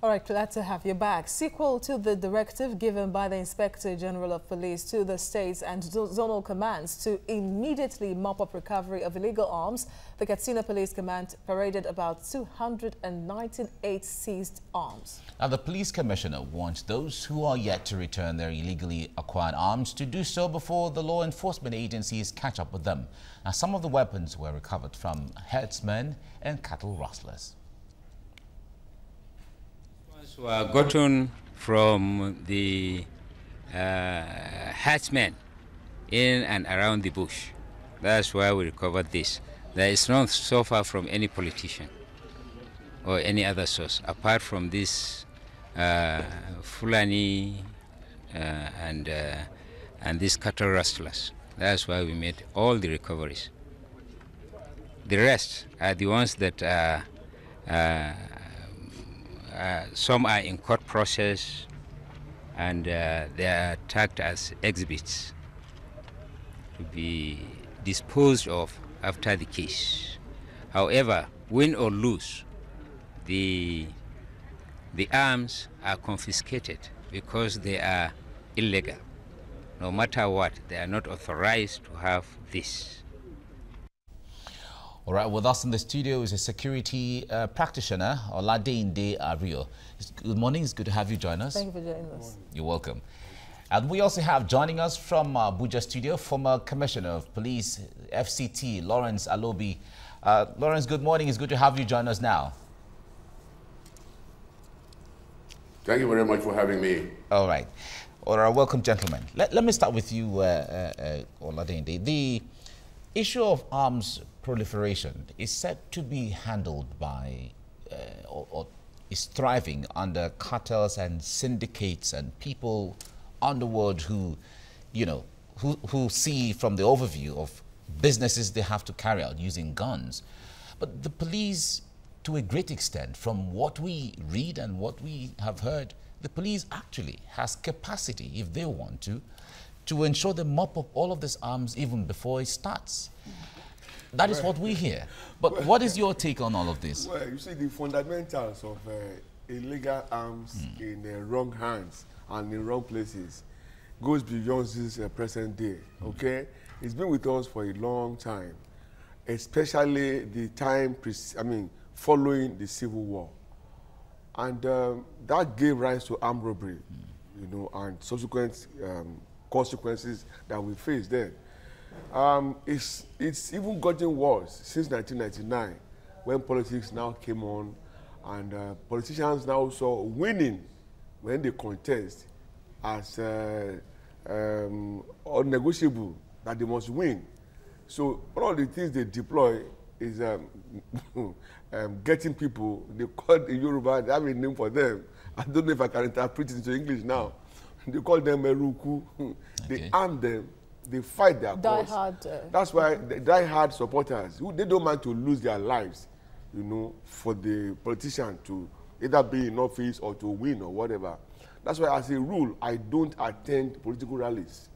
All right, glad to have you back. Sequel to the directive given by the Inspector General of Police to the states and zonal commands to immediately mop up recovery of illegal arms, the Katsina Police Command paraded about 298 seized arms. Now, the police commissioner wants those who are yet to return their illegally acquired arms to do so before the law enforcement agencies catch up with them. Now, some of the weapons were recovered from herdsmen and cattle rustlers. Were gotten from the herdsmen in and around the bush. That's why we recovered this. There is not so far from any politician or any other source apart from this Fulani and these cattle rustlers. That's why we made all the recoveries. The rest are the ones that some are in court process and they are tagged as exhibits to be disposed of after the case. However, win or lose, the arms are confiscated because they are illegal. No matter what, they are not authorized to have this. All right, with us in the studio is a security practitioner, Oladinde Ario. Good morning, it's good to have you join us. Thank you for joining us. You're welcome. And we also have joining us from Abuja studio, former Commissioner of Police, FCT, Lawrence Alobi. Lawrence, good morning, it's good to have you join us now. Thank you very much for having me. All right. All right, welcome, gentlemen. Let me start with you, Oladinde. The issue of arms proliferation is said to be handled by or is thriving under cartels and syndicates and people on the world who, you know, who see from the overview of businesses they have to carry out using guns. But the police, to a great extent, from what we read and what we have heard, the police actually has capacity, if they want to ensure they mop up all of these arms even before it starts. That is what we hear. But what is your take on all of this? Well, you see, the fundamentals of illegal arms in the wrong hands and in wrong places goes beyond this present day, okay? It's been with us for a long time, especially the time, following the Civil War. And that gave rise to armed robbery, you know, and subsequent consequences that we face then. It's even gotten worse since 1999, when politics now came on, and politicians now saw winning when they contest as unnegotiable, that they must win. So all of the things they deploy is getting people. They call the Yoruba, they have a name for them. I don't know if I can interpret it into English now. They call them Meruku. They arm them. They fight their cause. That's why the die-hard supporters, they don't mind to lose their lives, you know, for the politician to either be in office or to win or whatever. That's why, as a rule, I don't attend political rallies.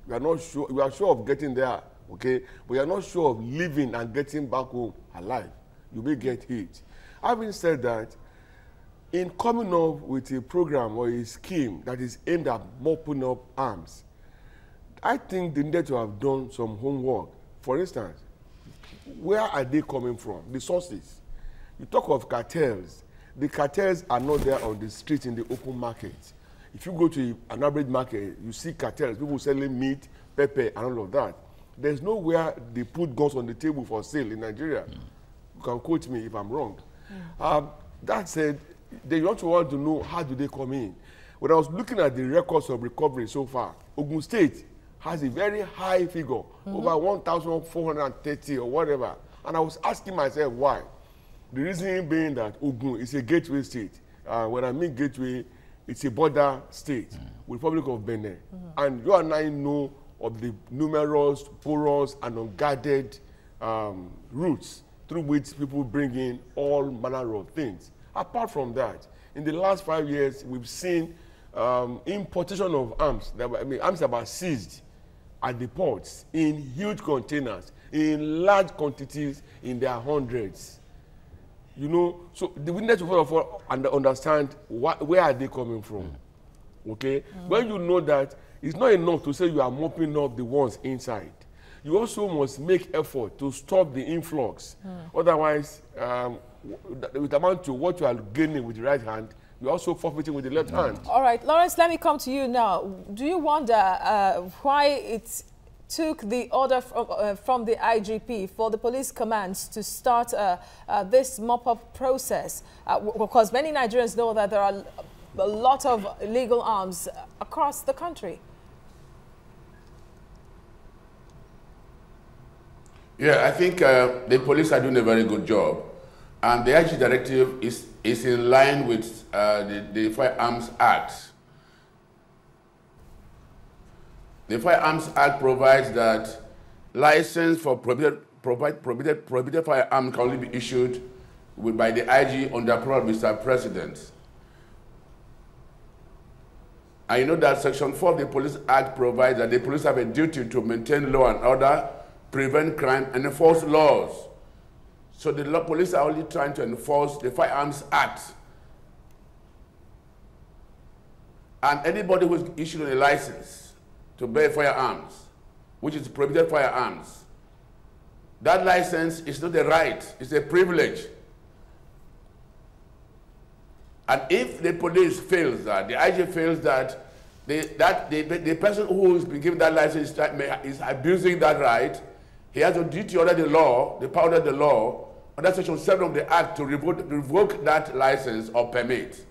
We are not sure. We are sure of getting there, okay, but we are not sure of living and getting back home alive. You may get hit. Having said that, in coming up with a program or a scheme that is aimed at mopping up arms, I think they needed to have done some homework. For instance, where are they coming from? The sources. You talk of cartels. The cartels are not there on the street in the open market. If you go to an average market, you see cartels, people selling meat, pepper, and all of that. There's nowhere they put guns on the table for sale in Nigeria. You can quote me if I'm wrong. That said, they also want to know how do they come in. When I was looking at the records of recovery so far, Ogun State has a very high figure, over 1,430 or whatever. And I was asking myself why. The reason being that Ogun is a gateway state. When I mean gateway, it's a border state with the Republic of Benin. And you and I know of the numerous, porous, and unguarded routes through which people bring in all manner of things. Apart from that, in the last 5 years, we've seen importation of arms. Arms have been seized at the ports in huge containers, in large quantities, in their hundreds. You know, so the witness will first of all understand where are they coming from. Okay? When you know that, it's not enough to say you are mopping up the ones inside. You also must make effort to stop the influx. Otherwise, with amount to what you are gaining with the right hand, you're also forfeiting with the left hand. All right, Lawrence, let me come to you now. Do you wonder why it took the order from the IGP for the police commands to start this mop-up process? Because many Nigerians know that there are a lot of illegal arms across the country. Yeah, I think the police are doing a very good job. And the IG directive is in line with the Firearms Act. The Firearms Act provides that license for prohibited firearms can only be issued by the IG under approval of Mr. President. And you know that Section 4 of the Police Act provides that the police have a duty to maintain law and order, prevent crime, and enforce laws. So the police are only trying to enforce the Firearms Act. And anybody who is issued a license to bear firearms, which is prohibited firearms, that license is not a right, it's a privilege. And if the police fails that, the IG fails that, the person who has been given that license is abusing that right, he has a duty under the law, the power of the law, under Section 7 of the Act to revoke that license or permit.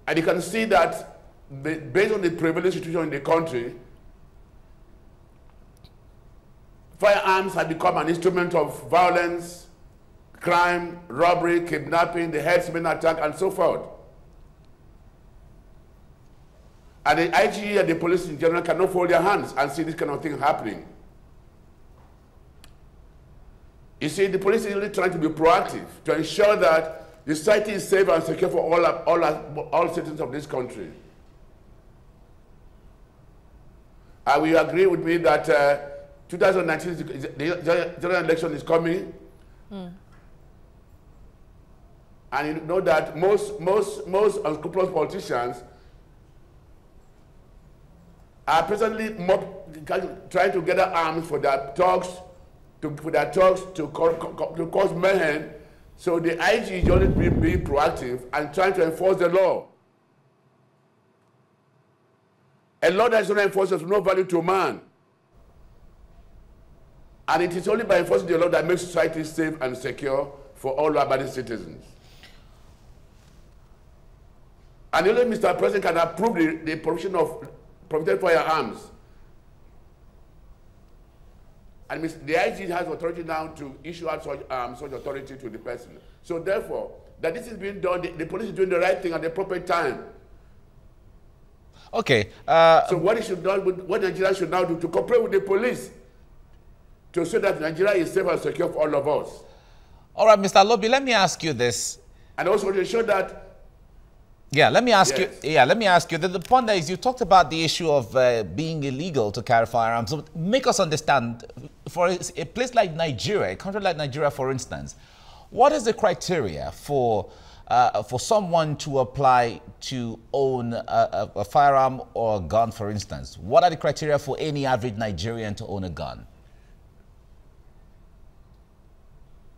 And you can see that based on the prevailing situation in the country, firearms have become an instrument of violence, crime, robbery, kidnapping, the herdsmen attack, and so forth. And the IG and the police in general cannot fold their hands and see this kind of thing happening. You see, the police is really trying to be proactive to ensure that the society is safe and secure for all citizens of this country. And will you agree with me that 2019, the general election is coming? And you know that most unscrupulous politicians are presently trying to gather arms for their talks, to cause mayhem. So the IG is only being proactive and trying to enforce the law. A law that is not enforced has no value to man. And it is only by enforcing the law that makes society safe and secure for all law-abiding citizens. And only Mr. President can approve the provision of prohibited firearms. And the IG has authority now to issue out such authority to the person. So therefore, that this is being done, the police is doing the right thing at the proper time. Okay. So what Nigeria should now do to cooperate with the police to show that Nigeria is safe and secure for all of us. All right, Mr. Lobby, let me ask you this. And also to show that. Yeah, let me ask you. Yeah, let me ask you. The point there is you talked about the issue of being illegal to carry firearms. So make us understand, for a place like Nigeria, a country like Nigeria, for instance, what is the criteria for someone to apply to own a firearm or a gun, for instance? What are the criteria for any average Nigerian to own a gun?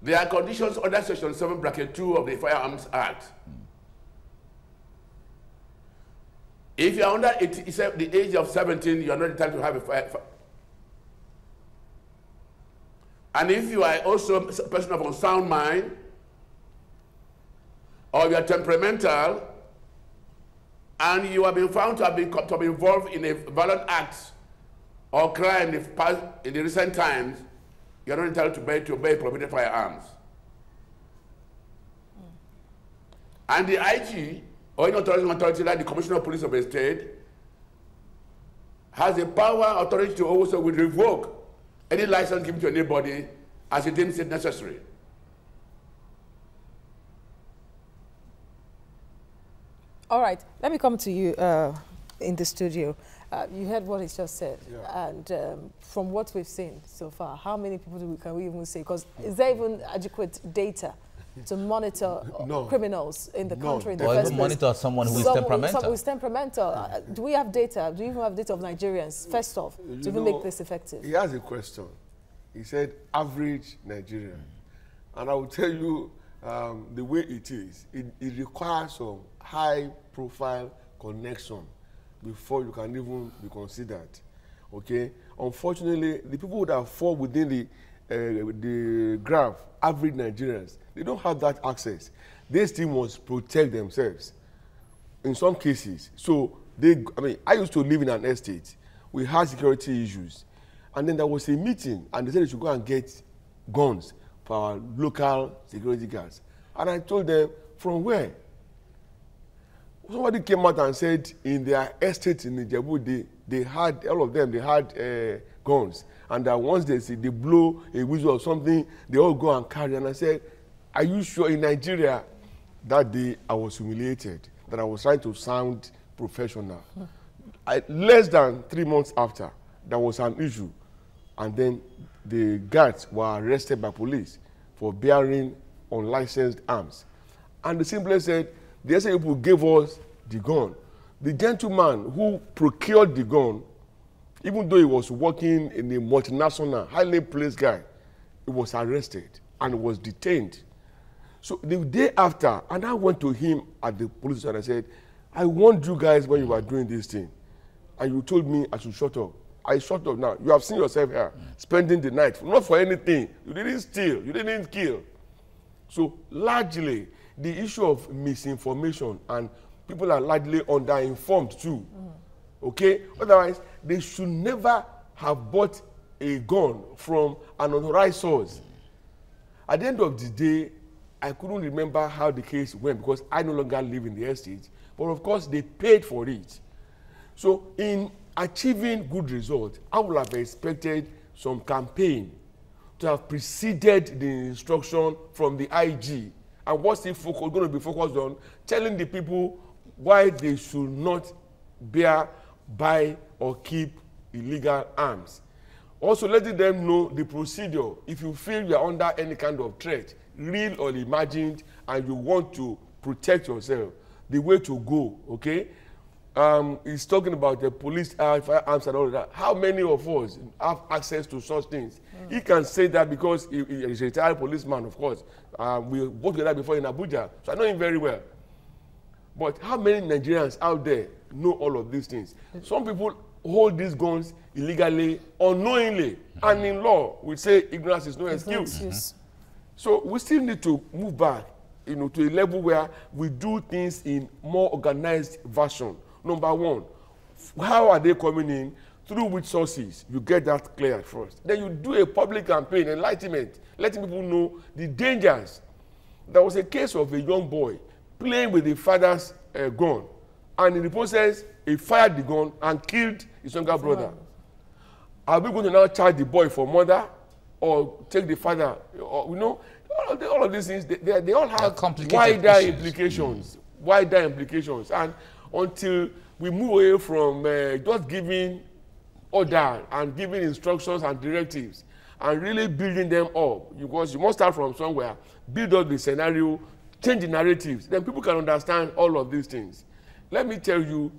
There are conditions under Section 7, Bracket 2 of the Firearms Act. If you are under the age of 17, you are not entitled to have a firearm. And if you are also a person of unsound mind, or you are temperamental, and you have been found to have been involved in a violent act or crime in the recent times, you are not entitled to bear prohibited firearms. And the IG, or any authority like the Commissioner of Police of a state, has the power, authority to also revoke any license given to anybody as it deems it necessary. All right, let me come to you in the studio. You heard what he just said, yeah. And from what we've seen so far, how many people can we even say? Because is there even adequate data to monitor criminals in the country in the first place? Or even monitor someone who is temperamental? Someone who is temperamental. Do we have data? Do you even have data of Nigerians, first off, to even make this effective? He has a question. He said, average Nigerian. And I will tell you the way it is. It requires some high-profile connection before you can even be considered. Okay? Unfortunately, the people that fall within the graph, average Nigerians, they don't have that access. They still must protect themselves in some cases. So, I used to live in an estate. We had security issues. And then there was a meeting, and they said they should go and get guns for our local security guards. And I told them, from where? Somebody came out and said in their estate in Ijebu, they had, all of them, they had guns. And that once they blow a whistle or something, they all go and carry. And I said, are you sure? In Nigeria, that day I was humiliated, that I was trying to sound professional. Less than 3 months after, there was an issue. And then the guards were arrested by police for bearing unlicensed arms. And the simply said, the SA people gave us the gun. The gentleman who procured the gun, even though he was working in a multinational, highly placed guy, he was arrested and was detained. So the day after, and I went to him at the police station and I said, I warned you guys when you were doing this thing. And you told me I should shut up. I shut up now. You have seen yourself here, spending the night, not for anything. You didn't steal, you didn't kill. So largely, the issue of misinformation, and people are largely underinformed too. Okay? Otherwise, they should never have bought a gun from an unauthorized source. At the end of the day, I couldn't remember how the case went because I no longer live in the estate. But of course, they paid for it. So in achieving good results, I would have expected some campaign to have preceded the instruction from the IG. And what's it going to be focused on? Telling the people why they should not buy or keep illegal arms. Also letting them know the procedure. If you feel you are under any kind of threat, real or imagined, and you want to protect yourself, the way to go, okay? He's talking about the police firearms and all of that. How many of us have access to such things? He can say that because he's a retired policeman, of course. We worked together before in Abuja, so I know him very well. But how many Nigerians out there know all of these things? Some people hold these guns illegally, unknowingly, and in law, we say ignorance is no excuse. So we still need to move back, to a level where we do things in more organized version. Number one, how are they coming in? Through which sources? You get that clear first. Then you do a public campaign, enlightenment, letting people know the dangers. There was a case of a young boy playing with the father's gun, and in the process, he fired the gun and killed his younger brother. Are we going to now charge the boy for murder or take the father? Or, all of these things, they all have wider implications. Wider implications. And until we move away from just giving order and giving instructions and directives and really building them up, because you must start from somewhere, build up the scenario, change the narratives, then people can understand all of these things. Let me tell you,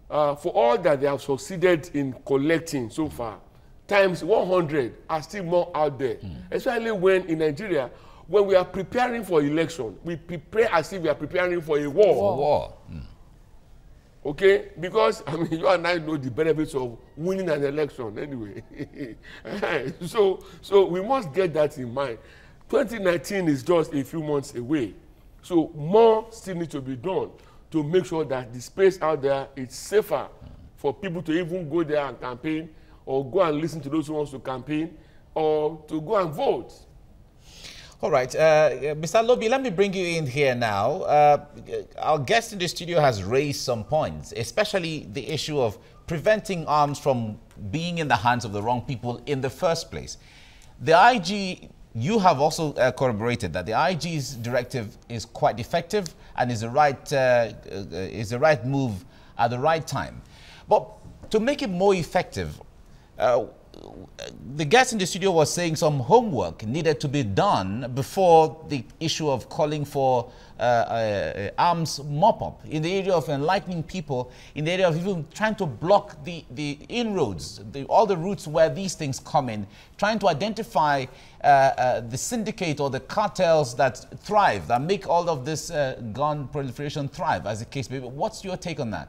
for all that they have succeeded in collecting so far, times 100 are still more out there, especially when in Nigeria, when we are preparing for election, we prepare as if we are preparing for a war. Okay? Because, you and I know the benefits of winning an election anyway. So we must get that in mind. 2019 is just a few months away. So more still needs to be done to make sure that the space out there is safer for people to even go there and campaign, or go and listen to those who want to campaign, or to go and vote. All right, Mr. Lobi, let me bring you in here now. Our guest in the studio has raised some points, especially the issue of preventing arms from being in the hands of the wrong people in the first place. The IG, you have also corroborated that the IG's directive is quite effective and is the right move at the right time. But to make it more effective, the guest in the studio was saying some homework needed to be done before the issue of calling for arms mop-up, in the area of enlightening people, in the area of even trying to block the inroads, all the routes where these things come in, trying to identify the syndicate or the cartels that thrive, that make all of this gun proliferation thrive, as the case may be. What's your take on that?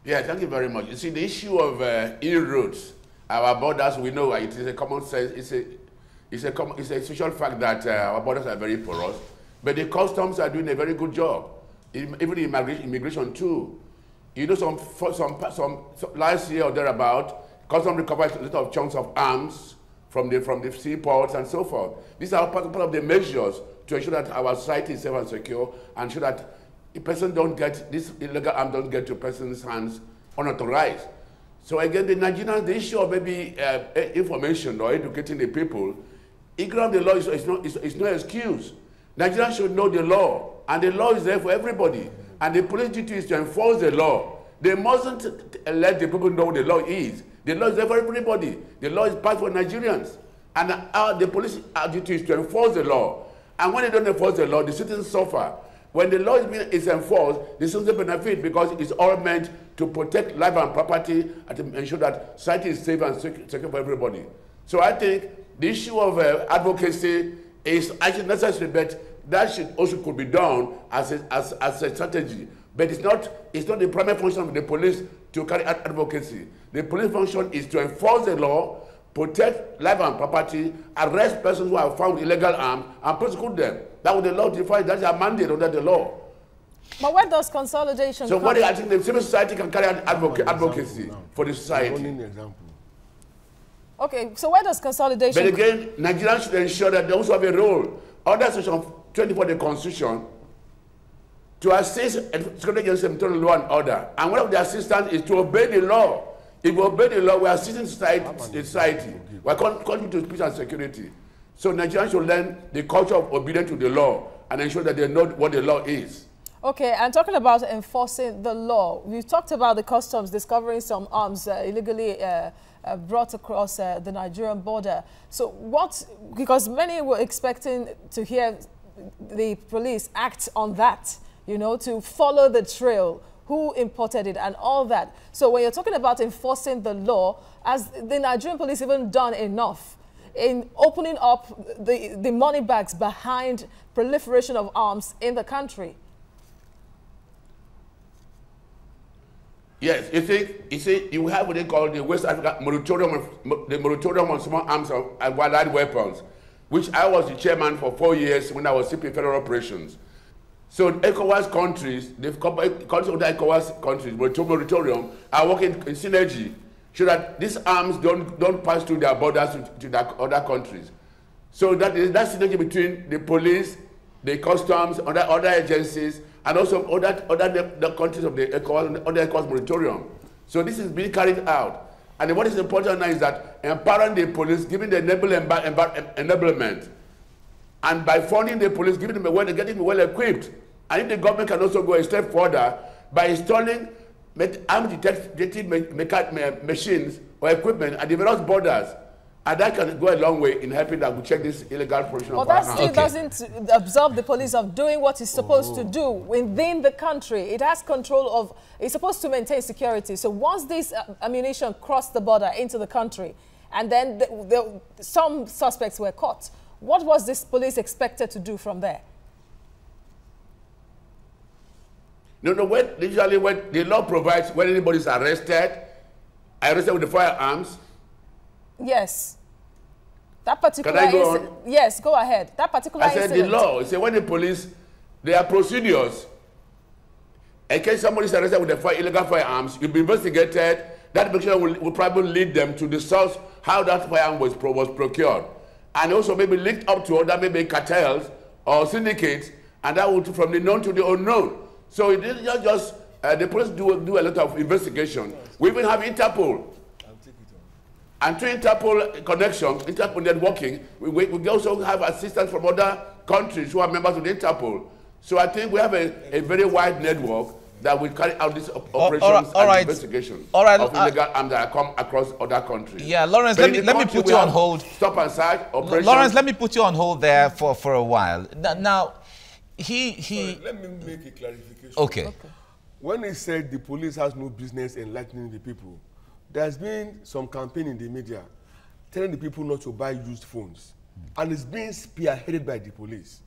Yeah, thank you very much. You see, the issue of inroads, our borders, we know it is a common sense, it's a social fact that our borders are very porous, but the customs are doing a very good job, even immigration too. You know, some last year or thereabout, customs recovered a lot of chunks of arms from the seaports and so forth. These are part of the measures to ensure that our society is safe and secure, and ensure that a person don't get, this illegal arm don't get to a person's hands unauthorized. So again, the issue of maybe information or educating the people, ignorance of the law is no excuse. Nigerians should know the law, and the law is there for everybody. And the police duty is to enforce the law. They mustn't let the people know what the law is. The law is there for everybody. The law is passed for Nigerians. And the police duty is to enforce the law. And when they don't enforce the law, the citizens suffer. When the law is enforced, the citizens benefit because it's all meant to protect life and property and to ensure that society is safe and secure for everybody. So I think the issue of advocacy is actually necessary, but that could be done as a strategy. But it's not the primary function of the police to carry out advocacy. The police function is to enforce the law, protect life and property, arrest persons who have found illegal arms, and prosecute them. That what the law defines. That's a mandate under the law. But where does consolidation come? So I think the civil society can carry out advocacy for the society. Okay, so where does consolidation But again, Nigerians should ensure that they also have a role under Section 24 of the Constitution to assist security against internal law and order. And one of the assistance is to obey the law. If we obey the law, we are assisting society. We are contributing to peace and security. So Nigerians should learn the culture of obedience to the law and ensure that they know what the law is. Okay, and talking about enforcing the law, we've talked about the customs discovering some arms illegally brought across the Nigerian border. So because many were expecting to hear the police act on that, you know, to follow the trail, who imported it and all that. So when you're talking about enforcing the law, has the Nigerian police even done enough in opening up the money bags behind proliferation of arms in the country? Yes, you see, you have what they call the West Africa moratorium, the moratorium on small arms and light weapons, which I was the chairman for 4 years when I was CP Federal Operations. So ECOWAS countries, the countries of the ECOWAS countries, moratorium, are working in synergy so that these arms don't pass through their borders to the other countries. So that synergy between the police, the customs, other agencies, and also other countries of the ECOWAS, other ECOWAS moratorium. So this is being carried out. And what is important now is that empowering the police, giving the enablement, and by funding the police, giving them getting them well equipped. And if the government can also go a step further by installing arm detecting machines or equipment at the various borders, and that can go a long way in helping that we check this illegal production of firearms. Well, that still doesn't absolve the police of doing what it's supposed to do within the country. It has control of, it's supposed to maintain security. So once this ammunition crossed the border into the country, and then some suspects were caught, what was this police expected to do from there? No, usually when the law provides when anybody is arrested with the firearms. Yes. That particular Can I go on? Yes, go ahead. That particular I said incident. the law, say when the police, there are procedures. In case somebody is arrested with illegal firearms, you'll be investigated. That investigation will probably lead them to the source how that firearm was procured. And also maybe linked up to other maybe cartels or syndicates, and that would from the known to the unknown. So it is not just the police do a lot of investigation. We even have Interpol. And through Interpol connection, Interpol networking, we also have assistance from other countries who are members of the Interpol. So I think we have a very wide network that will carry out these operations and investigations of illegal arms that come across other countries. Yeah, Lawrence, let me put you on hold. Stop and search operations. Lawrence, let me put you on hold there for a while. Now, Sorry, let me make a clarification. Okay. When he said the police has no business enlightening the people, there's been some campaign in the media telling the people not to buy used phones. And it's being spearheaded by the police.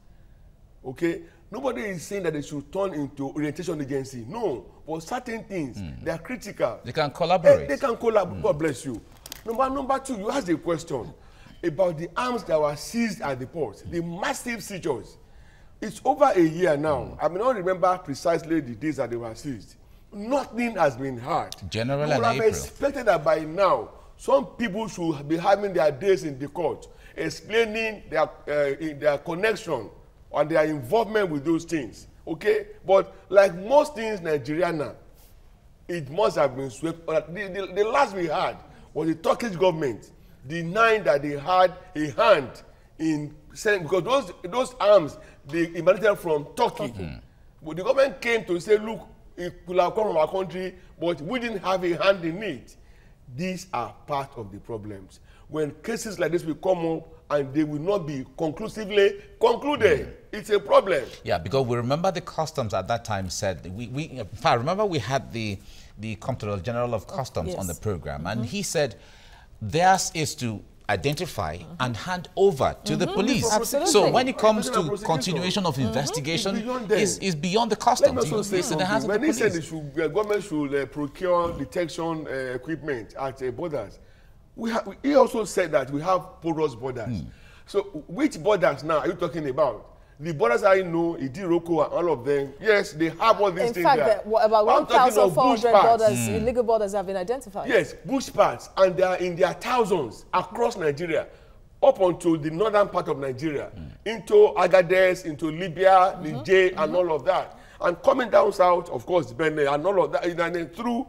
Okay? Nobody is saying that they should turn into orientation agency. No. For certain things, they are critical. They can collaborate. They can collaborate. God bless you. Number two, you asked a question about the arms that were seized at the port, the massive seizures. It's over a year now. I may not remember precisely the days that they were seized. Nothing has been heard. General and April. I have expected that by now, some people should be having their days in the court, explaining their connection and their involvement with those things. Okay? But like most things in Nigeria now, it must have been swept. The last we had was the Turkish government denying that they had a hand in sending, because those arms, they emanated from Turkey. But the government came to say, look, it could have come from our country, but we didn't have a hand in it. These are part of the problems. When cases like this will come up and they will not be conclusively concluded, it's a problem. Yeah, because we remember the customs at that time said, in fact, remember we had the Comptroller General of Customs on the program, and he said theirs is to identify and hand over to the police. Absolutely. So when it comes to continuation of investigation, is beyond the customs. Let me also say something. When he said the government should procure detection equipment at borders, he also said that we have porous borders. So which borders now are you talking about? The borders I know, Idiroko and all of them, yes, they have all these things there. In fact, about 1,400 borders, illegal borders have been identified. Yes, bush parts, and they are in their thousands across Nigeria, up onto the northern part of Nigeria, into Agadez, into Libya, Niger, and all of that. And coming down south, of course, Benin, and all of that, and then through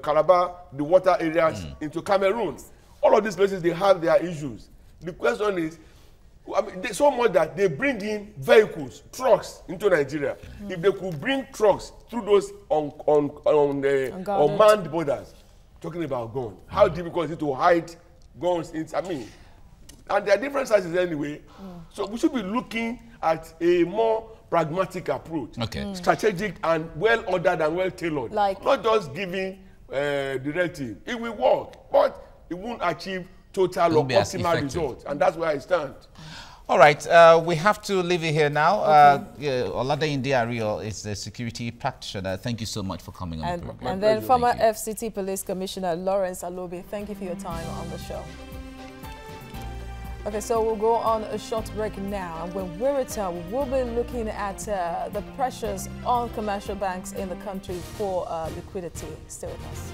Calabar, the water areas, into Cameroon. All of these places, they have their issues. The question is, I mean, so much that they bring in vehicles, trucks into Nigeria. If they could bring trucks through those unmanned borders, talking about guns, how difficult is it to hide guns? And there are different sizes anyway. So we should be looking at a more pragmatic approach, strategic and well-ordered and well-tailored. Like, not just giving directive. It will work, but it won't achieve total or optimal results, and that's where I stand. All right, we have to leave it here now. Olade Indiario is the security practitioner. Thank you so much for coming on the program. And then former FCT Police Commissioner Lawrence Alobi, thank you for your time on the show. Okay, so we'll go on a short break now. And when we return, we'll be looking at the pressures on commercial banks in the country for liquidity. Stay with us.